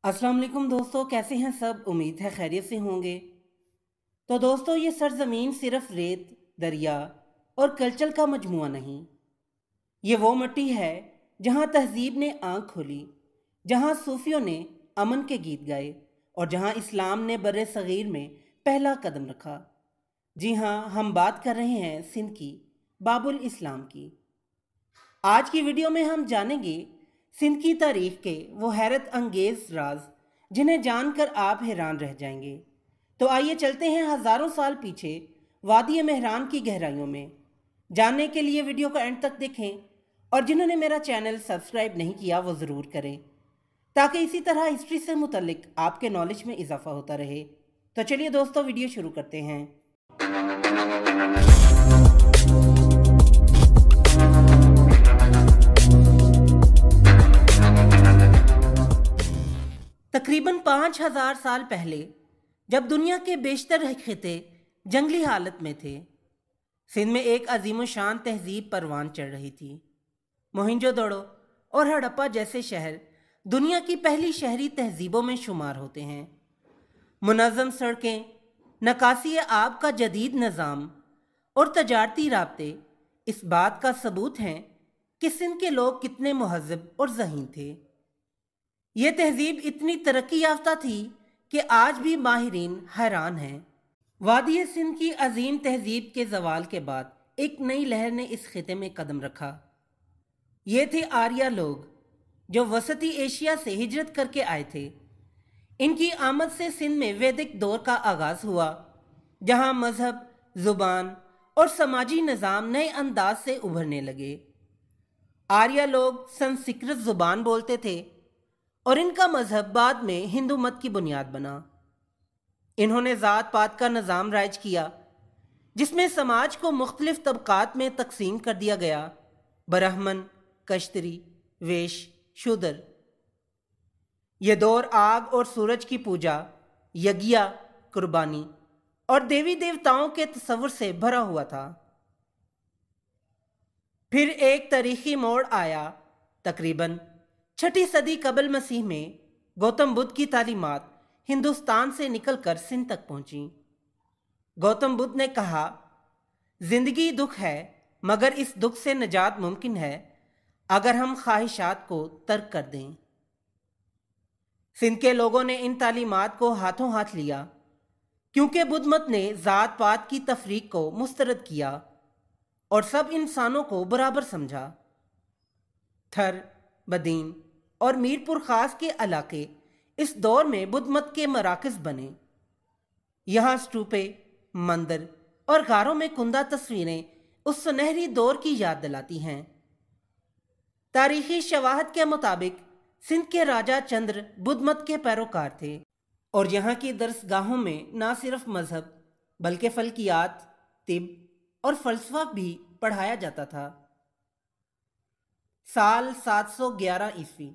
अस्सलाम वालेकुम दोस्तों, कैसे हैं सब। उम्मीद है खैरियत से होंगे। तो दोस्तों, ये सरजमीन सिर्फ रेत, दरिया और कल्चर का मजमुआ नहीं, ये वो मिट्टी है जहाँ तहजीब ने आंख खोली, जहाँ सूफियों ने अमन के गीत गाए और जहाँ इस्लाम ने बर्रे सगीर में पहला कदम रखा। जी हाँ, हम बात कर रहे हैं सिंध की, बाबुल इस्लाम की। आज की वीडियो में हम जानेंगे सिंध की तारीख के वो हैरत अंगेज राज जिन्हें जानकर आप हैरान रह जाएंगे। तो आइए चलते हैं हजारों साल पीछे वादी मेहरान की गहराइयों में। जानने के लिए वीडियो को एंड तक देखें और जिन्होंने मेरा चैनल सब्सक्राइब नहीं किया वो ज़रूर करें, ताकि इसी तरह हिस्ट्री से मुतल्लिक आपके नॉलेज में इजाफा होता रहे। तो चलिए दोस्तों, वीडियो शुरू करते हैं। तकरीबन 5000 साल पहले, जब दुनिया के बेशतर खिते जंगली हालत में थे, सिंध में एक अजीम शान तहजीब परवान चढ़ रही थी। मोहिंजोदड़ो और हड़प्पा जैसे शहर दुनिया की पहली शहरी तहजीबों में शुमार होते हैं। मुनज़्ज़म सड़कें, नकासी आब का जदीद निज़ाम और तजारती राब्ते इस बात का सबूत हैं कि सिंध के लोग कितने मुहज़्ज़ब और ज़हीन थे। ये तहजीब इतनी तरक्की याफ्ता थी कि आज भी माहिरीन हैरान हैं। वादी सिंध की अजीम तहजीब के जवाल के बाद एक नई लहर ने इस खिते में कदम रखा। ये थे आर्या लोग, जो वसती एशिया से हिजरत करके आए थे। इनकी आमद से सिंध में वैदिक दौर का आगाज हुआ, जहां मजहब, जुबान और समाजी निज़ाम नए अंदाज से उभरने लगे। आर्या लोग संस्कृत जुबान बोलते थे और इनका मजहब बाद में हिंदू मत की बुनियाद बना। इन्होंने ज़ात पात का निज़ाम राइज किया, जिसमें समाज को मुख्तलिफ तबकात में तकसीम कर दिया गया: ब्राह्मण, कश्तरी, वेश, शूद्र। यह दौर आग और सूरज की पूजा, यज्ञ, कुर्बानी और देवी देवताओं के तस्वुर से भरा हुआ था। फिर एक तारीखी मोड़ आया। तकरीबन 6ठी सदी कबल मसीह में गौतम बुद्ध की तालीमात हिंदुस्तान से निकलकर सिंध तक पहुंची। गौतम बुद्ध ने कहा, जिंदगी दुख है, मगर इस दुख से निजात मुमकिन है अगर हम ख्वाहिशात को तर्क कर दें। सिंध के लोगों ने इन तालीमात को हाथों हाथ लिया, क्योंकि बुद्ध मत ने ज़ात पात की तफरीक को मुस्तरद किया और सब इंसानों को बराबर समझा। थर, बदीन और मीरपुर खास के इलाके इस दौर में बुद्ध मत के मराकज बने। यहाँ स्टूपे, मंदिर और गारों में कुंदा तस्वीरें उस सुनहरी दौर की याद दिलाती हैं। तारीखी शवाहद के मुताबिक सिंध के राजा चंद्र बुद्ध मत के पैरोकार थे और यहाँ की दरसगाहों में न सिर्फ मजहब बल्कि फल्कियात, तिब और फलसफा भी पढ़ाया जाता था। साल 711 ईस्वी,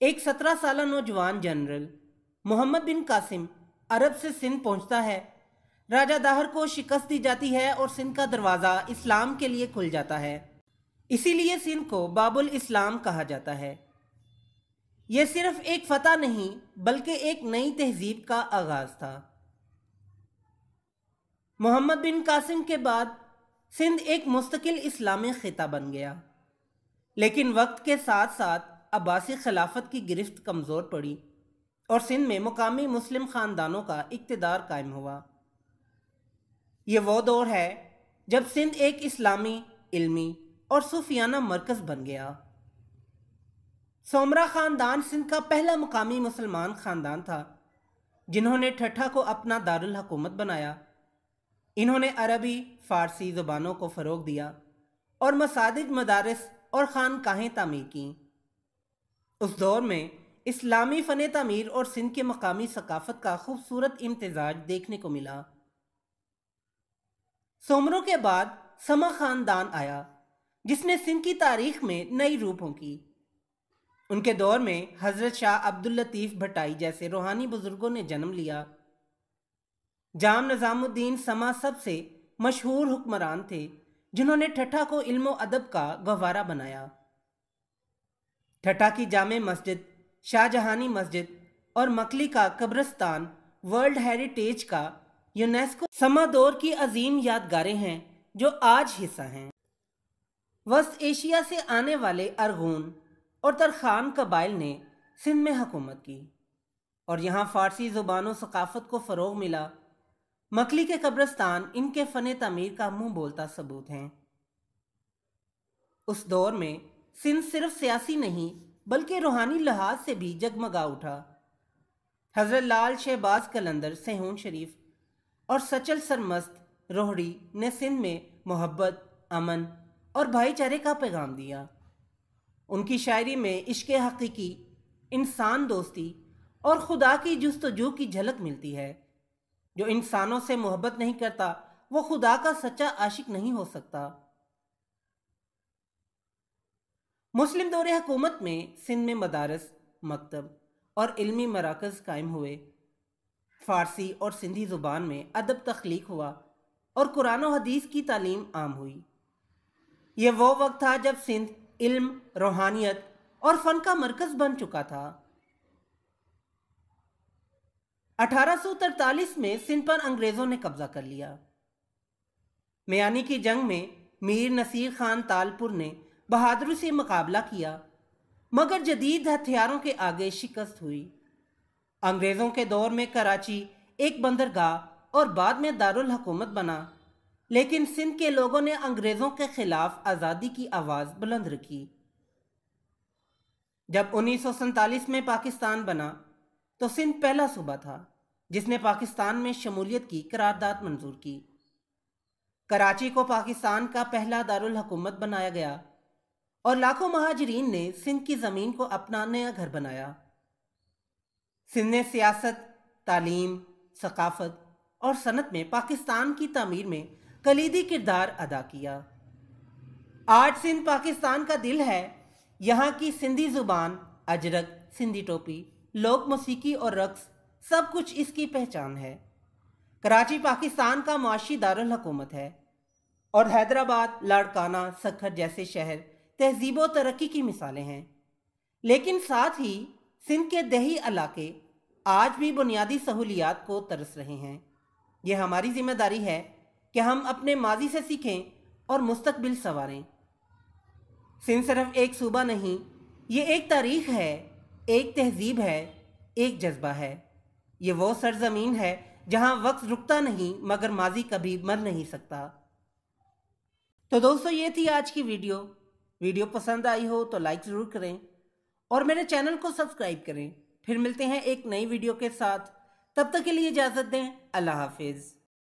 एक 17 साल नौजवान जनरल मोहम्मद बिन कासिम अरब से सिंध पहुंचता है। राजा दाहर को शिकस्त दी जाती है और सिंध का दरवाज़ा इस्लाम के लिए खुल जाता है। इसीलिए सिंध को बाबुल इस्लाम कहा जाता है। यह सिर्फ एक फतह नहीं बल्कि एक नई तहजीब का आगाज था। मोहम्मद बिन कासिम के बाद सिंध एक मुस्तकिल इस्लामी खिता बन गया, लेकिन वक्त के साथ साथ अब्बासी खिलाफत की गिरफ्त कमज़ोर पड़ी और सिंध में मुकामी मुस्लिम ख़ानदानों का इक़्तिदार कायम हुआ। ये वो दौर है जब सिंध एक इस्लामी, इल्मी और सूफियाना मरकज़ बन गया। सोमरा ख़ानदान सिंध का पहला मुकामी मुसलमान ख़ानदान था, जिन्होंने ठट्ठा को अपना दारुल हुकूमत बनाया। इन्होंने अरबी, फ़ारसी ज़ुबानों को फ़रोग़ दिया और मसाजिद, मदारिस और खानकाहें तामीर की। उस दौर में इस्लामी फ़न तामीर और सिंध के मकामी सकाफ़त का खूबसूरत इम्तिजाज देखने को मिला। सोमरों के बाद समा ख़ानदान आया, जिसने सिंध की तारीख में नई रूपों की। उनके दौर में हज़रत शाह अब्दुल लतीफ़ भट्टाई जैसे रूहानी बुजुर्गों ने जन्म लिया। जाम निज़ामुद्दीन समा सबसे मशहूर हुक्मरान थे, जिन्होंने ठट्ठा को इल्म व अदब का गहवारा बनाया। ठट्ठा की जामे मस्जिद शाहजहानी मस्जिद और मकली का कब्रिस्तान वर्ल्ड हेरिटेज का यूनेस्को समादौर की अजीम यादगारें हैं जो आज हिस्सा हैं। वस्त एशिया से आने वाले अरगून और तरखान कबाइल ने सिंध में हुकूमत की और यहाँ फ़ारसी ज़ुबान और सकाफ़त को फ़रोग़ मिला। मकली के कब्रिस्तान इनके फ़न तमीर का मुँह बोलता सबूत हैं। उस दौर में सिंध सिर्फ सियासी नहीं बल्कि रूहानी लिहाज से भी जगमगा उठा। हज़रत लाल शहबाज कलंदर सेहून शरीफ और सचल सरमस्त रोहड़ी ने सिंध में मोहब्बत, अमन और भाईचारे का पैगाम दिया। उनकी शायरी में इश्क़ हकीकी, इंसान दोस्ती और खुदा की जुस्तजू की झलक मिलती है। जो इंसानों से मोहब्बत नहीं करता वो खुदा का सच्चा आशिक नहीं हो सकता। मुस्लिम दौरे हुकूमत में सिंध में मदारस, मकतब और इल्मी मराकज़ कायम हुए। फ़ारसी और सिंधी ज़ुबान में अदब तख्लीक हुआ और कुरान और हदीस की तालीम आम हुई। यह वो वक्त था जब सिंध इल्म, रूहानियत और फ़न का मरकज़ बन चुका था। 1843 में सिंध पर अंग्रेज़ों ने कब्ज़ा कर लिया। मियानी की जंग में मीर नसीर खान तालपुर ने बहादुरी से मुकाबला किया मगर जदीद हथियारों के आगे शिकस्त हुई। अंग्रेज़ों के दौर में कराची एक बंदरगाह और बाद में दारुल हुकूमत बना, लेकिन सिंध के लोगों ने अंग्रेज़ों के खिलाफ आज़ादी की आवाज़ बुलंद रखी। जब 1947 में पाकिस्तान बना तो सिंध पहला सूबा था जिसने पाकिस्तान में शमूलियत की करारदाद मंजूर की। कराची को पाकिस्तान का पहला दारुल हुकूमत बनाया गया और लाखों महाजरीन ने सिंध की ज़मीन को अपना नया घर बनाया। सिंध ने सियासत, तालीम, सकाफत और सनत में पाकिस्तान की तामीर में कलीदी किरदार अदा किया। आज सिंध पाकिस्तान का दिल है। यहाँ की सिंधी ज़ुबान, अजरक, सिंधी टोपी, लोक मौसीकी और रक्स सब कुछ इसकी पहचान है। कराची पाकिस्तान का मुआशी दारुल हुकूमत है और हैदराबाद, लाड़काना, सक्खर जैसे शहर तहजीब व तरक्की की मिसालें हैं। लेकिन साथ ही सिंध के दही इलाके आज भी बुनियादी सहूलियात को तरस रहे हैं। ये हमारी जिम्मेदारी है कि हम अपने माजी से सीखें और मुस्तकबिल संवारें। सिंध सिर्फ एक सूबा नहीं, ये एक तारीख है, एक तहजीब है, एक जज्बा है। ये वो सरजमीन है जहाँ वक्त रुकता नहीं मगर माजी कभी मर नहीं सकता। तो दोस्तों, ये थी आज की वीडियो पसंद आई हो तो लाइक ज़रूर करें और मेरे चैनल को सब्सक्राइब करें। फिर मिलते हैं एक नई वीडियो के साथ। तब तक के लिए इजाज़त दें। अल्लाह हाफिज़।